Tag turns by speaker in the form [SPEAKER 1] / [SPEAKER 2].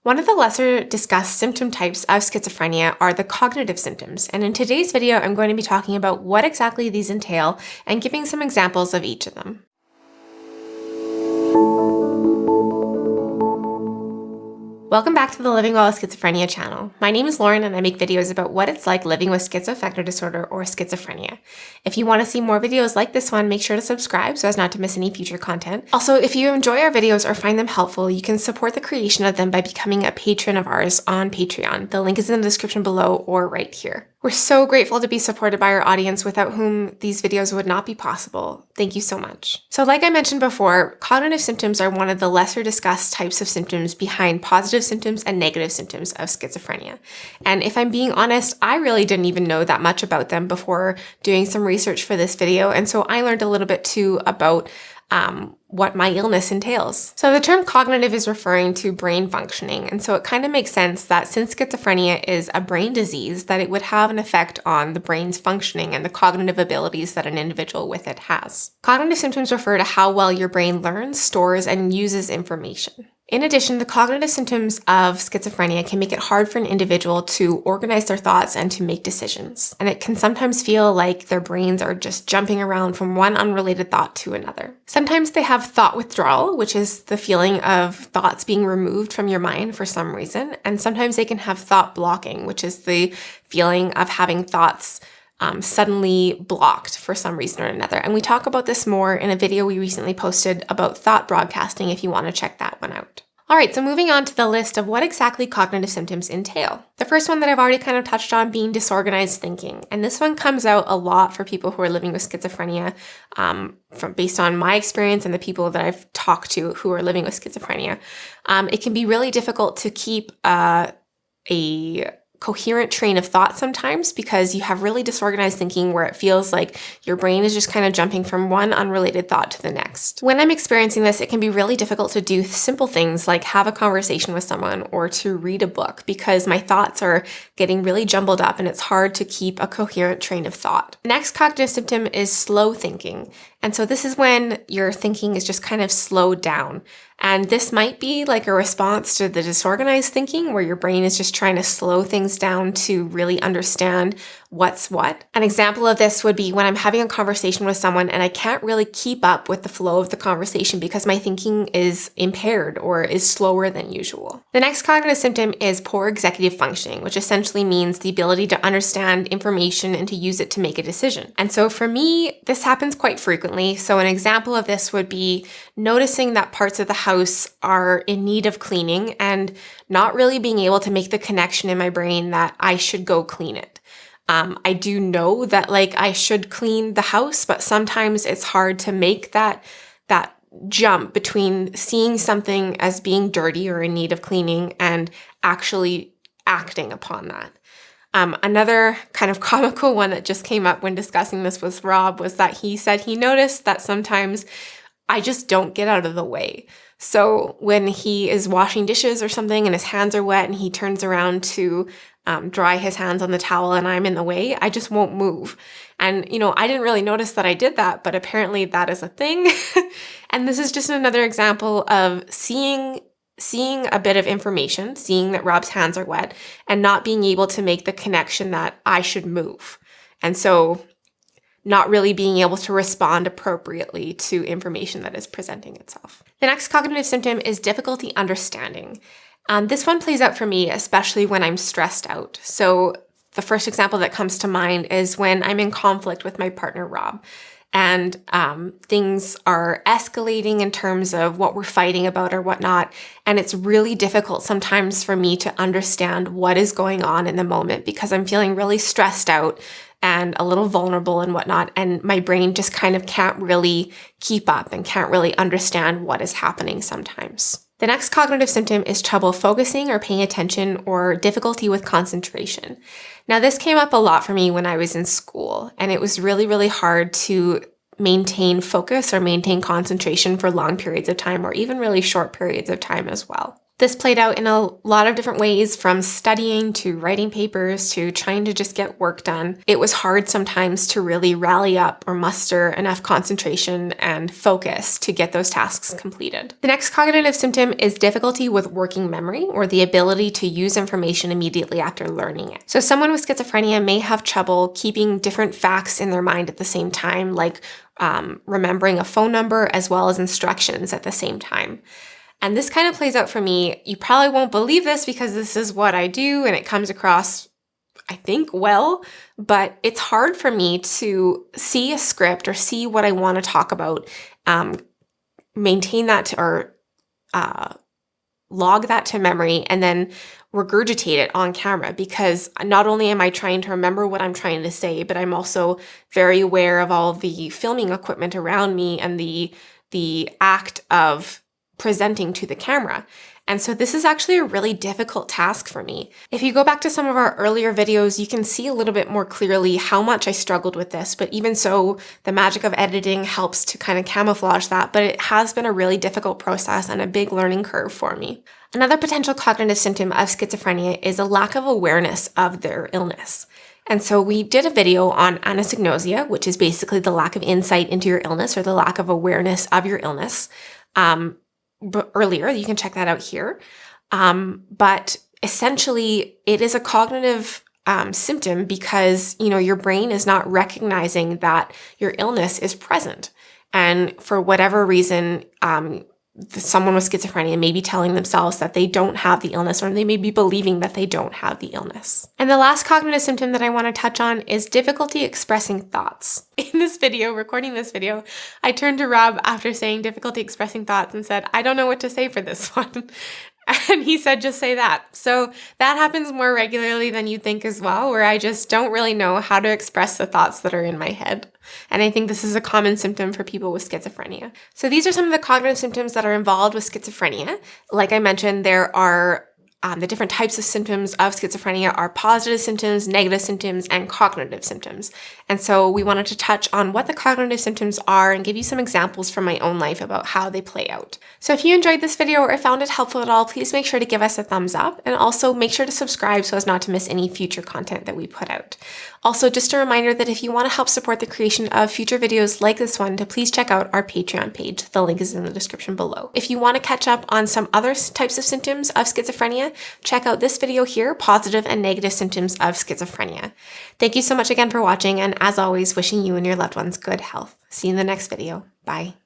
[SPEAKER 1] One of the lesser discussed symptom types of schizophrenia are the cognitive symptoms, and in today's video, I'm going to be talking about what exactly these entail and giving some examples of each of them. Welcome back to the Living Well with Schizophrenia channel. My name is Lauren and I make videos about what it's like living with schizoaffective disorder or schizophrenia. If you want to see more videos like this one, make sure to subscribe so as not to miss any future content. Also, if you enjoy our videos or find them helpful, you can support the creation of them by becoming a patron of ours on Patreon. The link is in the description below or right here. We're so grateful to be supported by our audience without whom these videos would not be possible. Thank you so much. So like I mentioned before, cognitive symptoms are one of the lesser discussed types of symptoms behind positive symptoms and negative symptoms of schizophrenia. And if I'm being honest, I really didn't even know that much about them before doing some research for this video. And so I learned a little bit too about what my illness entails. So the term cognitive is referring to brain functioning. And so it kind of makes sense that since schizophrenia is a brain disease, that it would have an effect on the brain's functioning and the cognitive abilities that an individual with it has. Cognitive symptoms refer to how well your brain learns, stores, and uses information. In addition, the cognitive symptoms of schizophrenia can make it hard for an individual to organize their thoughts and to make decisions. And it can sometimes feel like their brains are just jumping around from one unrelated thought to another. Sometimes they have thought withdrawal, which is the feeling of thoughts being removed from your mind for some reason. And sometimes they can have thought blocking, which is the feeling of having thoughts suddenly blocked for some reason or another. And we talk about this more in a video we recently posted about thought broadcasting if you want to check that one out. All right, so moving on to the list of what exactly cognitive symptoms entail. The first one that I've already kind of touched on being disorganized thinking. And this one comes out a lot for people who are living with schizophrenia based on my experience and the people that I've talked to who are living with schizophrenia. It can be really difficult to keep a coherent train of thought sometimes because you have really disorganized thinking where it feels like your brain is just kind of jumping from one unrelated thought to the next. When I'm experiencing this, it can be really difficult to do simple things like have a conversation with someone or to read a book because my thoughts are getting really jumbled up and it's hard to keep a coherent train of thought. The next cognitive symptom is slow thinking. And so this is when your thinking is just kind of slowed down. And this might be like a response to the disorganized thinking where your brain is just trying to slow things down to really understand what's what. An example of this would be when I'm having a conversation with someone and I can't really keep up with the flow of the conversation because my thinking is impaired or is slower than usual. The next cognitive symptom is poor executive functioning, which essentially means the ability to understand information and to use it to make a decision. And so for me, this happens quite frequently. So an example of this would be noticing that parts of the house are in need of cleaning and not really being able to make the connection in my brain that I should go clean it. I do know that I should clean the house, but sometimes it's hard to make that jump between seeing something as being dirty or in need of cleaning and actually acting upon that. Another kind of comical one that just came up when discussing this with Rob was that he said he noticed that sometimes I just don't get out of the way. So when he is washing dishes or something and his hands are wet and he turns around to dry his hands on the towel and I'm in the way, I just won't move. And, I didn't really notice that I did that, but apparently that is a thing. And this is just another example of seeing a bit of information, seeing that Rob's hands are wet and not being able to make the connection that I should move. And so not really being able to respond appropriately to information that is presenting itself. The next cognitive symptom is difficulty understanding. This one plays out for me, especially when I'm stressed out. So the first example that comes to mind is when I'm in conflict with my partner, Rob, and things are escalating in terms of what we're fighting about or whatnot. And it's really difficult sometimes for me to understand what is going on in the moment because I'm feeling really stressed out and a little vulnerable and whatnot. And my brain just kind of can't really keep up and can't really understand what is happening sometimes. The next cognitive symptom is trouble focusing or paying attention or difficulty with concentration. Now, this came up a lot for me when I was in school, and it was really, really hard to maintain focus or maintain concentration for long periods of time or even really short periods of time as well. This played out in a lot of different ways, from studying to writing papers to trying to just get work done. It was hard sometimes to really rally up or muster enough concentration and focus to get those tasks completed. The next cognitive symptom is difficulty with working memory, or the ability to use information immediately after learning it. So someone with schizophrenia may have trouble keeping different facts in their mind at the same time, like remembering a phone number as well as instructions at the same time. And this kind of plays out for me. You probably won't believe this because this is what I do and it comes across, I think, well, but it's hard for me to see a script or see what I want to talk about, maintain that or log that to memory, and then regurgitate it on camera, because not only am I trying to remember what I'm trying to say, but I'm also very aware of all the filming equipment around me and the act of presenting to the camera. And so this is actually a really difficult task for me. If you go back to some of our earlier videos, you can see a little bit more clearly how much I struggled with this. But even so, the magic of editing helps to kind of camouflage that. But it has been a really difficult process and a big learning curve for me. Another potential cognitive symptom of schizophrenia is a lack of awareness of their illness. And so we did a video on anosognosia, which is basically the lack of insight into your illness or the lack of awareness of your illness. But earlier, you can check that out here. But essentially, it is a cognitive symptom because, your brain is not recognizing that your illness is present. And for whatever reason, someone with schizophrenia may be telling themselves that they don't have the illness, or they may be believing that they don't have the illness. And the last cognitive symptom that I want to touch on is difficulty expressing thoughts. In this video, recording this video, I turned to Rob after saying difficulty expressing thoughts and said, I don't know what to say for this one. And he said, just say that. So that happens more regularly than you think as well, where I just don't really know how to express the thoughts that are in my head. And I think this is a common symptom for people with schizophrenia. So these are some of the cognitive symptoms that are involved with schizophrenia. Like I mentioned, there are the different types of symptoms of schizophrenia are positive symptoms, negative symptoms, and cognitive symptoms. And so we wanted to touch on what the cognitive symptoms are and give you some examples from my own life about how they play out. So if you enjoyed this video or found it helpful at all, please make sure to give us a thumbs up, and also make sure to subscribe so as not to miss any future content that we put out. Also, just a reminder that if you want to help support the creation of future videos like this one, to please check out our Patreon page. The link is in the description below. If you want to catch up on some other types of symptoms of schizophrenia, check out this video here, Positive and Negative Symptoms of Schizophrenia. Thank you so much again for watching, and as always, wishing you and your loved ones good health. See you in the next video. Bye.